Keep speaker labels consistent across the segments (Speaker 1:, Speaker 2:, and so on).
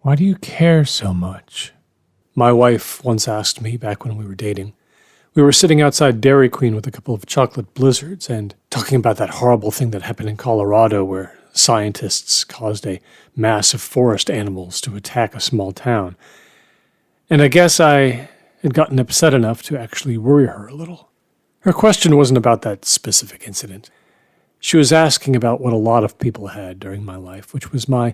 Speaker 1: Why do you care so much? My wife once asked me back when we were dating. We were sitting outside Dairy Queen with a couple of chocolate blizzards and talking about that horrible thing that happened in Colorado where scientists caused a mass of forest animals to attack a small town. And I guess I had gotten upset enough to actually worry her a little. Her question wasn't about that specific incident. She was asking about what a lot of people had during my life, which was my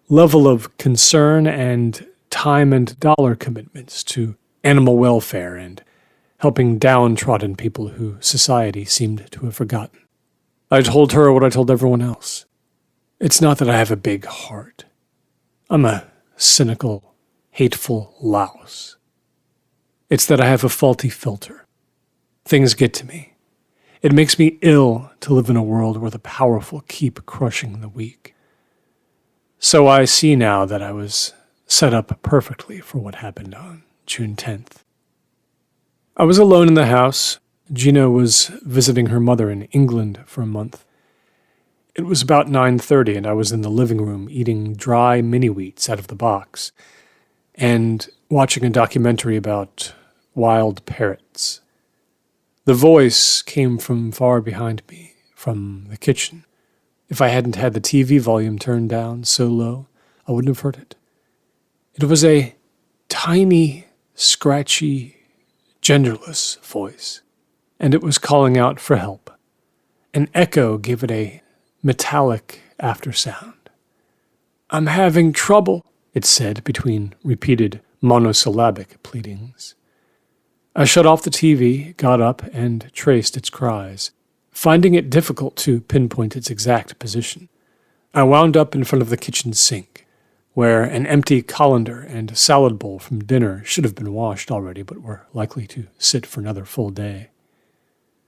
Speaker 1: level of concern and time and dollar commitments to animal welfare and helping downtrodden people who society seemed to have forgotten. I told her what I told everyone else. It's not that I have a big heart. I'm a cynical, hateful louse. It's that I have a faulty filter. Things get to me. It makes me ill to live in a world where the powerful keep crushing the weak. So I see now that I was set up perfectly for what happened on June 10th. I was alone in the house. Gina was visiting her mother in England for a month. It was about 9:30 and I was in the living room eating dry mini-wheats out of the box and watching a documentary about wild parrots. The voice came from far behind me, from the kitchen. If I hadn't had the TV volume turned down so low, I wouldn't have heard it. It was a tiny, scratchy, genderless voice, and it was calling out for help. An echo gave it a metallic aftersound. "I'm having trouble," it said between repeated monosyllabic pleadings. I shut off the TV, got up, and traced its cries, finding it difficult to pinpoint its exact position. I wound up in front of the kitchen sink, where an empty colander and a salad bowl from dinner should have been washed already but were likely to sit for another full day.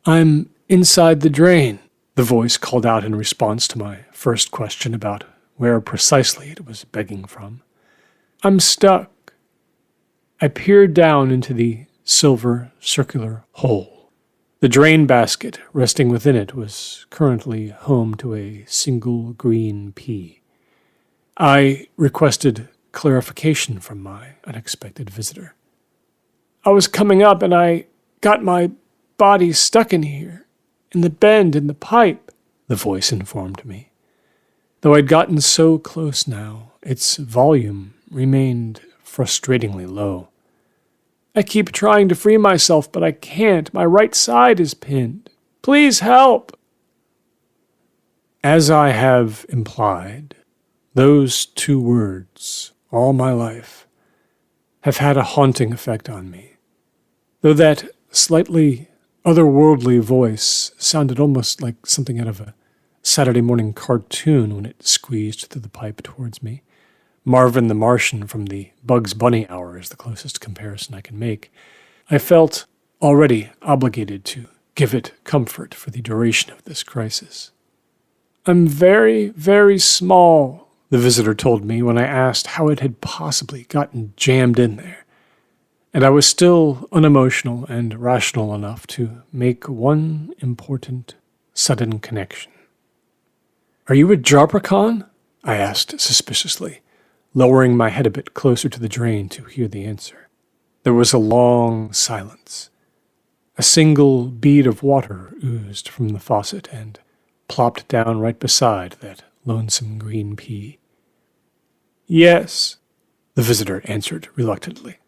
Speaker 1: "I'm inside the drain," the voice called out in response to my first question about where precisely it was begging from. "I'm stuck." I peered down into the silver circular hole. The drain basket resting within it was currently home to a single green pea. I requested clarification from my unexpected visitor. "I was coming up and I got my body stuck in here, in the bend in the pipe," the voice informed me. Though I'd gotten so close now, its volume remained frustratingly low. "I keep trying to free myself, but I can't. My right side is pinned. Please help." As I have implied, those two words, all my life, have had a haunting effect on me. Though that slightly otherworldly voice sounded almost like something out of a Saturday morning cartoon when it squeezed through the pipe towards me. Marvin the Martian from the Bugs Bunny hour is the closest comparison I can make. I felt already obligated to give it comfort for the duration of this crisis. "I'm very, very small," the visitor told me when I asked how it had possibly gotten jammed in there. And I was still unemotional and rational enough to make one important, sudden connection. "Are you a JARPRECHAUN?" I asked suspiciously, lowering my head a bit closer to the drain to hear the answer. There was a long silence. A single bead of water oozed from the faucet and plopped down right beside that lonesome green pea. "Yes," the visitor answered reluctantly.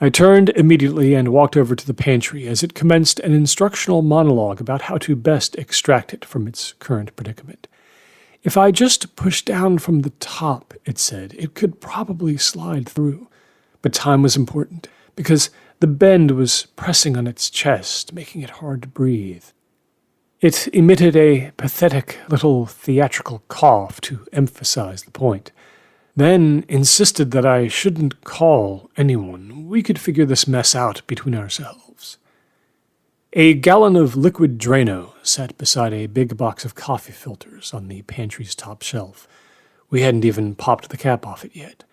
Speaker 1: I turned immediately and walked over to the pantry as it commenced an instructional monologue about how to best extract it from its current predicament. "If I just push down from the top," it said, "it could probably slide through." But time was important, because the bend was pressing on its chest, making it hard to breathe. It emitted a pathetic little theatrical cough to emphasize the point, then insisted that I shouldn't call anyone. We could figure this mess out between ourselves. A gallon of liquid Drano sat beside a big box of coffee filters on the pantry's top shelf. We hadn't even popped the cap off it yet.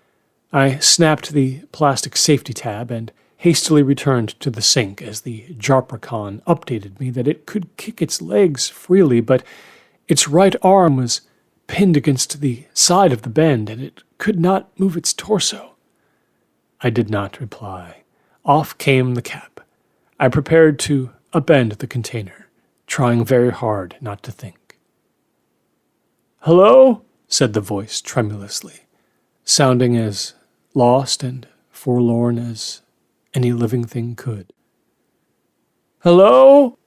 Speaker 1: I snapped the plastic safety tab and hastily returned to the sink as the JARPRECHAUN updated me that it could kick its legs freely, but its right arm was pinned against the side of the bend, and it could not move its torso. I did not reply. Off came the cap. I prepared to upend the container, trying very hard not to think. "Hello?" said the voice tremulously, sounding as lost and forlorn as any living thing could. "Hello?"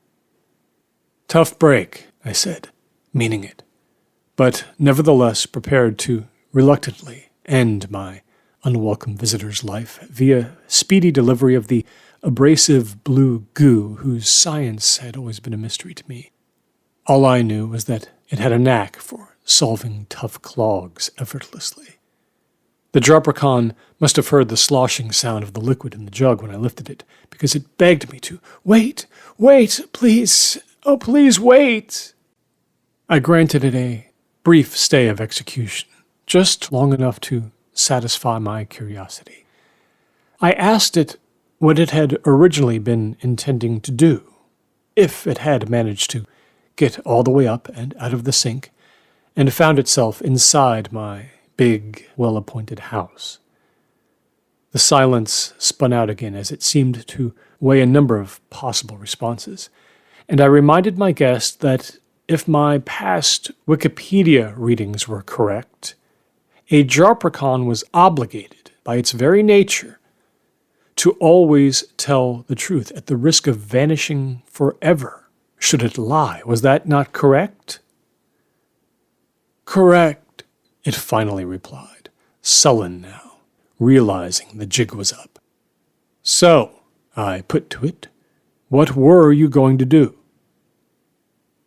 Speaker 1: "Tough break," I said, meaning it, but nevertheless prepared to reluctantly end my unwelcome visitor's life via speedy delivery of the abrasive blue goo whose science had always been a mystery to me. All I knew was that it had a knack for solving tough clogs effortlessly. The JARPRECHAUN must have heard the sloshing sound of the liquid in the jug when I lifted it, because it begged me to, "Wait, please, oh please wait." I granted it a brief stay of execution, just long enough to satisfy my curiosity. I asked it what it had originally been intending to do, if it had managed to get all the way up and out of the sink, and found itself inside my big, well-appointed house. The silence spun out again as it seemed to weigh a number of possible responses, and I reminded my guest that if my past Wikipedia readings were correct, a JARPRECHAUN was obligated, by its very nature, to always tell the truth at the risk of vanishing forever should it lie. Was that not correct? "Correct," it finally replied, sullen now, realizing the jig was up. "So," I put to it, "what were you going to do?"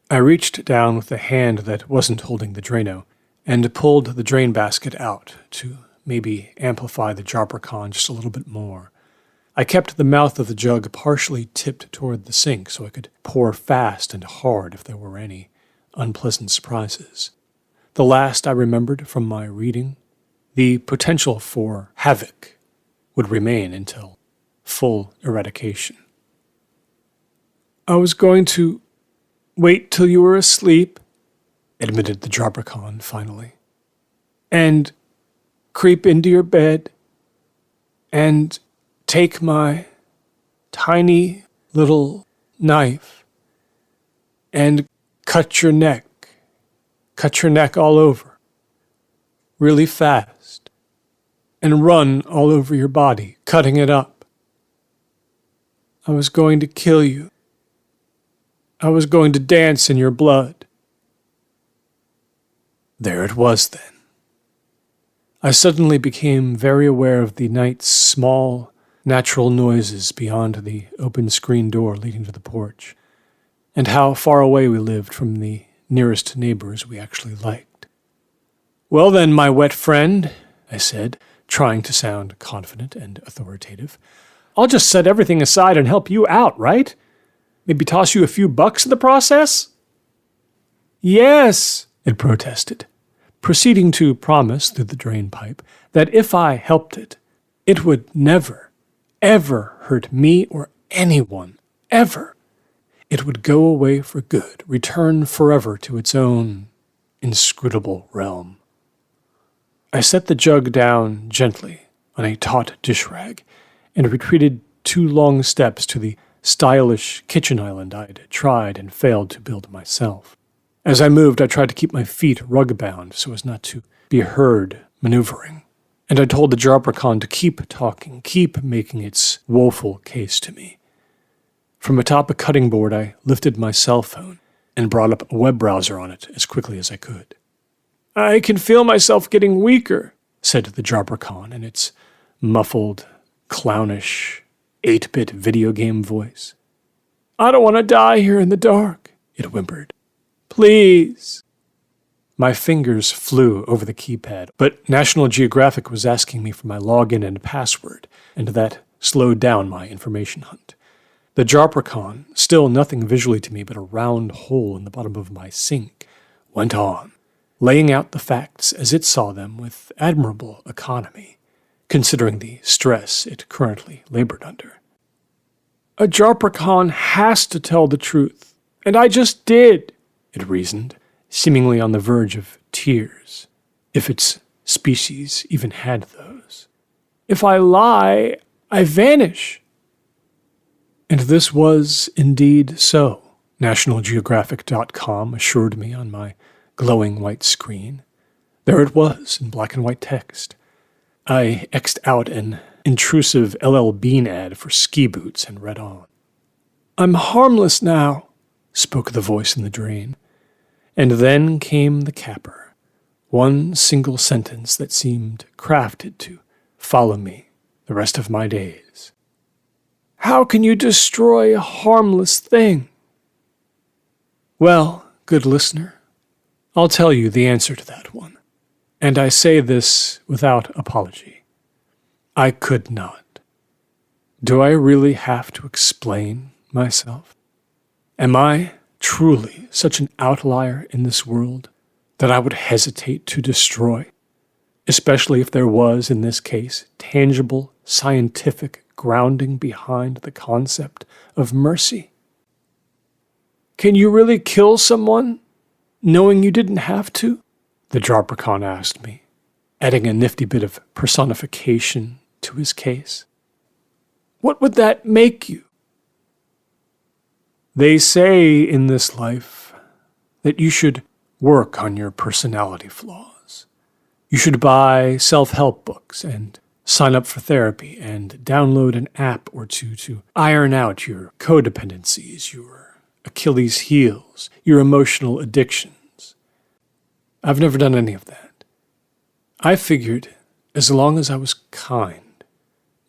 Speaker 1: I reached down with the hand that wasn't holding the Drano and pulled the drain basket out to maybe amplify the JARPRECHAUN just a little bit more. I kept the mouth of the jug partially tipped toward the sink so I could pour fast and hard if there were any unpleasant surprises. The last I remembered from my reading, the potential for havoc would remain until full eradication. "I was going to wait till you were asleep," admitted the JARPRECHAUN finally, "and creep into your bed and take my tiny little knife and cut your neck all over, really fast, and run all over your body, cutting it up. I was going to kill you. I was going to dance in your blood." There it was then. I suddenly became very aware of the night's small, natural noises beyond the open screen door leading to the porch, and how far away we lived from the nearest neighbors we actually liked. "Well then, my wet friend," I said, trying to sound confident and authoritative, "I'll just set everything aside and help you out, right? Maybe toss you a few bucks in the process?" "Yes," it protested, proceeding to promise through the drain pipe that if I helped it, it would never, ever hurt me or anyone, ever. It would go away for good, return forever to its own inscrutable realm. I set the jug down gently on a taut dish rag and retreated 2 long steps to the stylish kitchen island I'd tried and failed to build myself. As I moved, I tried to keep my feet rug-bound so as not to be heard maneuvering, and I told the JARPRECHAUN to keep talking, keep making its woeful case to me. From atop a cutting board, I lifted my cell phone and brought up a web browser on it as quickly as I could. "I can feel myself getting weaker," said the JARPRECHAUN in its muffled, clownish, 8-bit video game voice. "I don't want to die here in the dark," it whimpered. "Please." My fingers flew over the keypad, but National Geographic was asking me for my login and password, and that slowed down my information hunt. The JARPRECHAUN, still nothing visually to me but a round hole in the bottom of my sink, went on, laying out the facts as it saw them with admirable economy, considering the stress it currently labored under. "A JARPRECHAUN has to tell the truth, and I just did," it reasoned, seemingly on the verge of tears, if its species even had those. If I lie, I vanish. And this was indeed so, NationalGeographic.com assured me on my glowing white screen. There it was in black and white text. I X'd out an intrusive LL Bean ad for ski boots and read on. "I'm harmless now," spoke the voice in the drain. And then came the capper, one single sentence that seemed crafted to follow me the rest of my days. "How can you destroy a harmless thing?" Well, good listener, I'll tell you the answer to that one. And I say this without apology. I could not. Do I really have to explain myself? Am I truly such an outlier in this world that I would hesitate to destroy, especially if there was, in this case, tangible scientific grounding behind the concept of mercy? Can you really kill someone knowing you didn't have to? The JARPRECHAUN asked me, adding a nifty bit of personification to his case. What would that make you? They say in this life that you should work on your personality flaws. You should buy self-help books and sign up for therapy and download an app or two to iron out your codependencies, your Achilles heels, your emotional addictions. I've never done any of that. I figured as long as I was kind,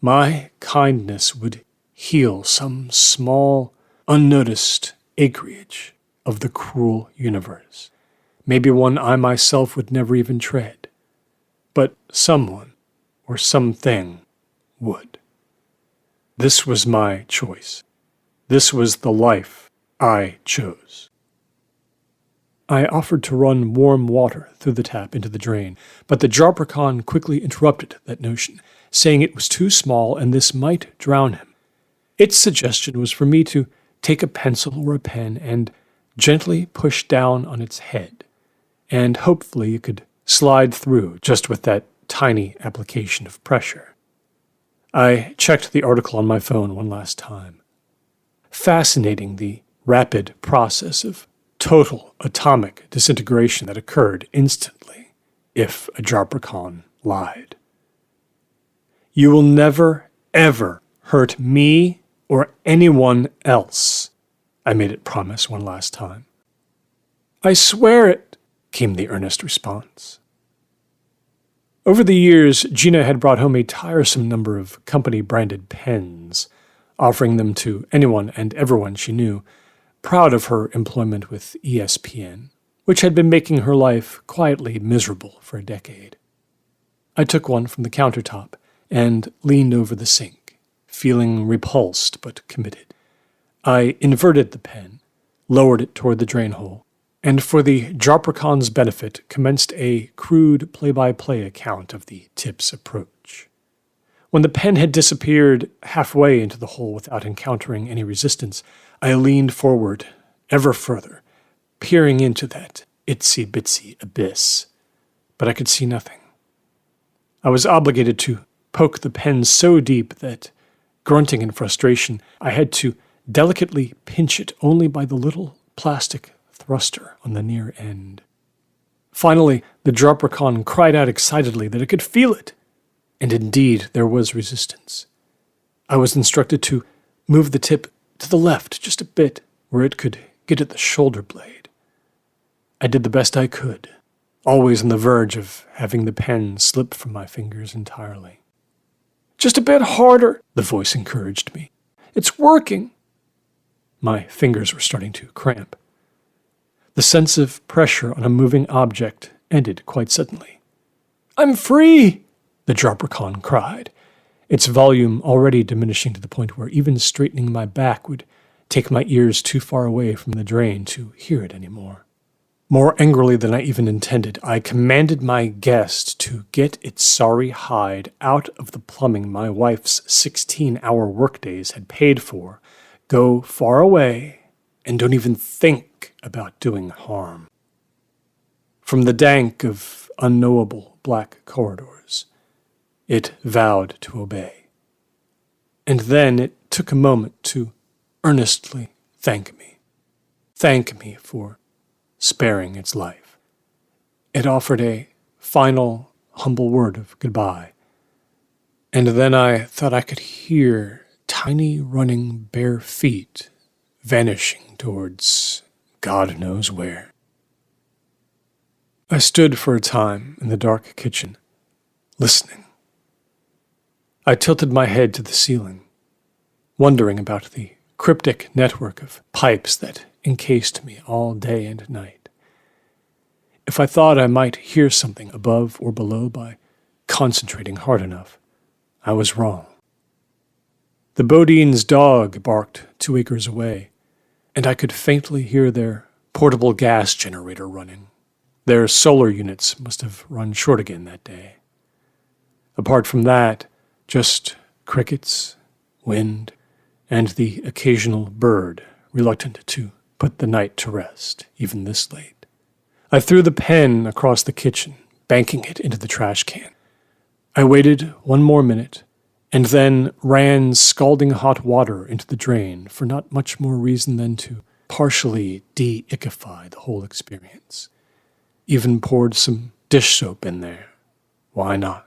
Speaker 1: my kindness would heal some small, unnoticed acreage of the cruel universe. Maybe one I myself would never even tread. But someone or something would. This was my choice. This was the life I chose. I offered to run warm water through the tap into the drain, but the JARPRECHAUN quickly interrupted that notion, saying it was too small and this might drown him. Its suggestion was for me to take a pencil or a pen and gently push down on its head, and hopefully it could slide through just with that tiny application of pressure. I checked the article on my phone one last time. Fascinating, the rapid process of total atomic disintegration that occurred instantly if a JARPRECHAUN lied. You will never, ever hurt me or anyone else, I made it promise one last time. I swear it, came the earnest response. Over the years, Gina had brought home a tiresome number of company-branded pens, offering them to anyone and everyone she knew, proud of her employment with ESPN, which had been making her life quietly miserable for a decade. I took one from the countertop and leaned over the sink, feeling repulsed but committed. I inverted the pen, lowered it toward the drain hole, and for the JARPRECHAUN's benefit commenced a crude play-by-play account of the tip's approach. When the pen had disappeared halfway into the hole without encountering any resistance, I leaned forward ever further, peering into that itsy-bitsy abyss, but I could see nothing. I was obligated to poke the pen so deep that, grunting in frustration, I had to delicately pinch it only by the little plastic thruster on the near end. Finally, the JARPRECHAUN cried out excitedly that it could feel it, and indeed there was resistance. I was instructed to move the tip to the left just a bit, where it could get at the shoulder blade. I did the best I could, always on the verge of having the pen slip from my fingers entirely. Just a bit harder, the voice encouraged me. It's working. My fingers were starting to cramp. The sense of pressure on a moving object ended quite suddenly. I'm free, the JARPRECHAUN cried, its volume already diminishing to the point where even straightening my back would take my ears too far away from the drain to hear it anymore. More angrily than I even intended, I commanded my guest to get its sorry hide out of the plumbing my wife's 16-hour workdays had paid for, go far away, and don't even think about doing harm. From the dank of unknowable black corridors, it vowed to obey. And then it took a moment to earnestly thank me. Thank me for sparing its life. It offered a final, humble word of goodbye. And then I thought I could hear tiny running bare feet vanishing towards God knows where. I stood for a time in the dark kitchen, listening. I tilted my head to the ceiling, wondering about the cryptic network of pipes that encased me all day and night. If I thought I might hear something above or below by concentrating hard enough, I was wrong. The Bodine's dog barked 2 acres away, and I could faintly hear their portable gas generator running. Their solar units must have run short again that day. Apart from that, just crickets, wind, and the occasional bird reluctant to put the night to rest, even this late. I threw the pen across the kitchen, banking it into the trash can. I waited 1 more minute, and then ran scalding hot water into the drain for not much more reason than to partially de-ickify the whole experience. Even poured some dish soap in there. Why not?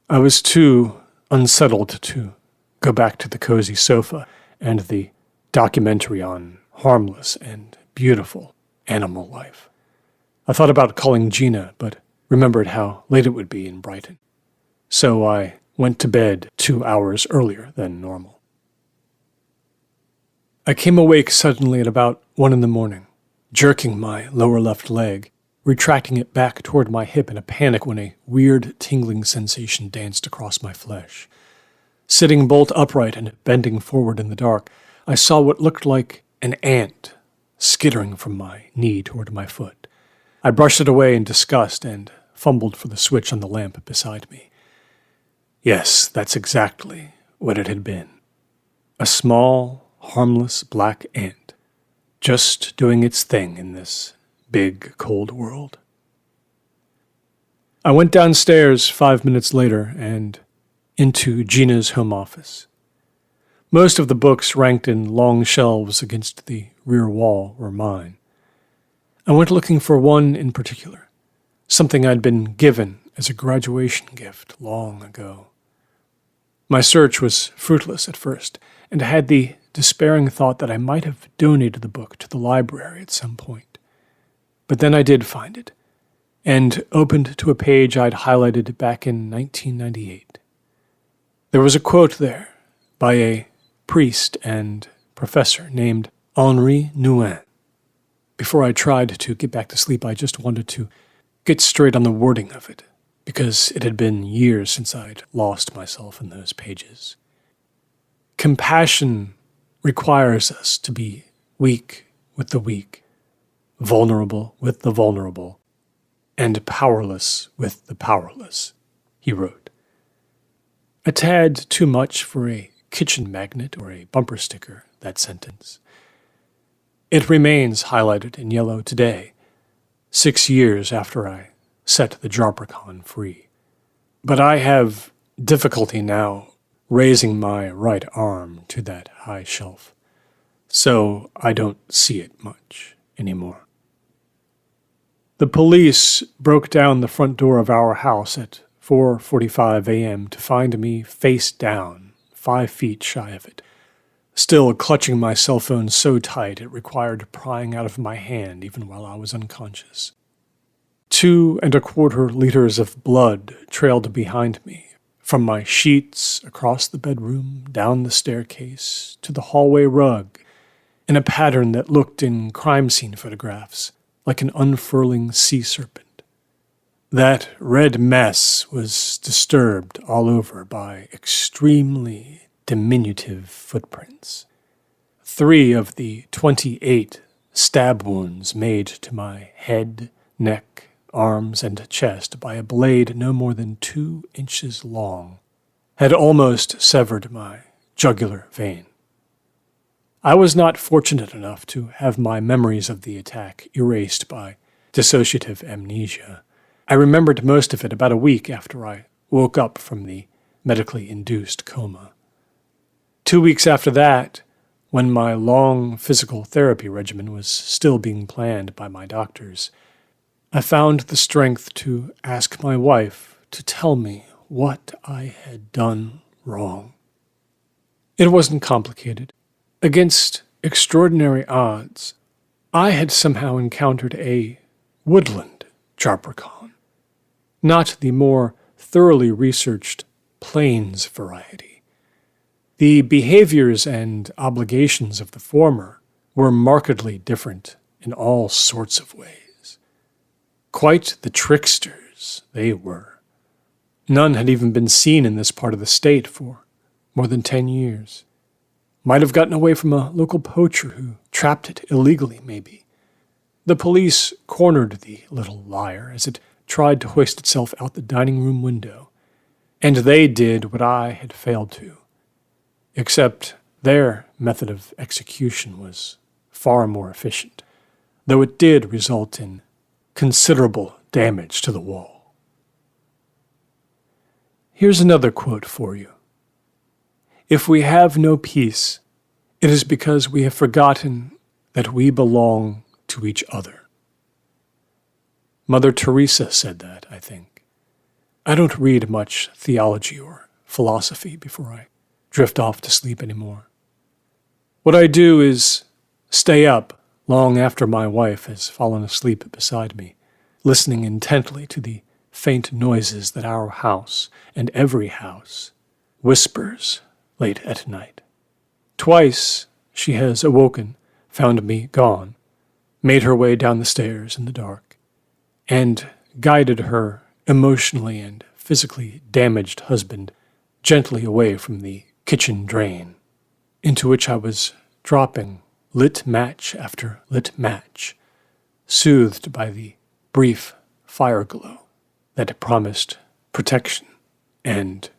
Speaker 1: I was too unsettled to go back to the cozy sofa and the documentary on harmless and beautiful animal life. I thought about calling Gina, but remembered how late it would be in Brighton. So I went to bed 2 hours earlier than normal. I came awake suddenly at about 1 a.m, jerking my lower left leg, retracting it back toward my hip in a panic when a weird tingling sensation danced across my flesh. Sitting bolt upright and bending forward in the dark, I saw what looked like an ant skittering from my knee toward my foot. I brushed it away in disgust and fumbled for the switch on the lamp beside me. Yes, that's exactly what it had been. A small, harmless black ant, just doing its thing in this big, cold world. I went downstairs 5 minutes later and into Gina's home office. Most of the books ranked in long shelves against the rear wall were mine. I went looking for one in particular, something I'd been given as a graduation gift long ago. My search was fruitless at first, and I had the despairing thought that I might have donated the book to the library at some point. But then I did find it, and opened to a page I'd highlighted back in 1998. There was a quote there by a priest and professor named Henri Nouwen. Before I tried to get back to sleep, I just wanted to get straight on the wording of it, because it had been years since I'd lost myself in those pages. Compassion requires us to be weak with the weak, vulnerable with the vulnerable, and powerless with the powerless, he wrote. A tad too much for a kitchen magnet or a bumper sticker, that sentence. It remains highlighted in yellow today, 6 years after I set the JARPRECHAUN free. But I have difficulty now raising my right arm to that high shelf, so I don't see it much anymore. The police broke down the front door of our house at 4:45 a.m. to find me face down, 5 feet shy of it, still clutching my cell phone so tight it required prying out of my hand even while I was unconscious. 2¼ liters of blood trailed behind me, from my sheets, across the bedroom, down the staircase, to the hallway rug, in a pattern that looked in crime scene photographs like an unfurling sea serpent. That red mess was disturbed all over by extremely diminutive footprints. 3 of the 28 stab wounds made to my head, neck, arms, and chest by a blade no more than 2 inches long had almost severed my jugular vein. I was not fortunate enough to have my memories of the attack erased by dissociative amnesia. I remembered most of it about a week after I woke up from the medically induced coma. 2 weeks after that, when my long physical therapy regimen was still being planned by my doctors, I found the strength to ask my wife to tell me what I had done wrong. It wasn't complicated. Against extraordinary odds, I had somehow encountered a woodland JARPRECHAUN, not the more thoroughly researched plains variety. The behaviors and obligations of the former were markedly different in all sorts of ways. Quite the tricksters they were. None had even been seen in this part of the state for more than 10 years. Might have gotten away from a local poacher who trapped it illegally, maybe. The police cornered the little liar as it tried to hoist itself out the dining room window, and they did what I had failed to. Except their method of execution was far more efficient, though it did result in considerable damage to the wall. Here's another quote for you. If we have no peace, it is because we have forgotten that we belong to each other. Mother Teresa said that, I think. I don't read much theology or philosophy before I drift off to sleep anymore. What I do is stay up long after my wife has fallen asleep beside me, listening intently to the faint noises that our house, and every house, whispers late at night. Twice she has awoken, found me gone, made her way down the stairs in the dark, and guided her emotionally and physically damaged husband gently away from the kitchen drain, into which I was dropping lit match after lit match, soothed by the brief fire glow that promised protection and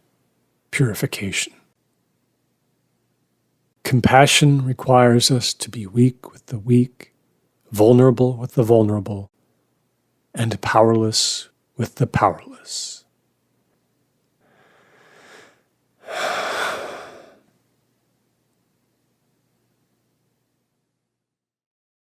Speaker 1: purification. Compassion requires us to be weak with the weak, vulnerable with the vulnerable, and powerless with the powerless.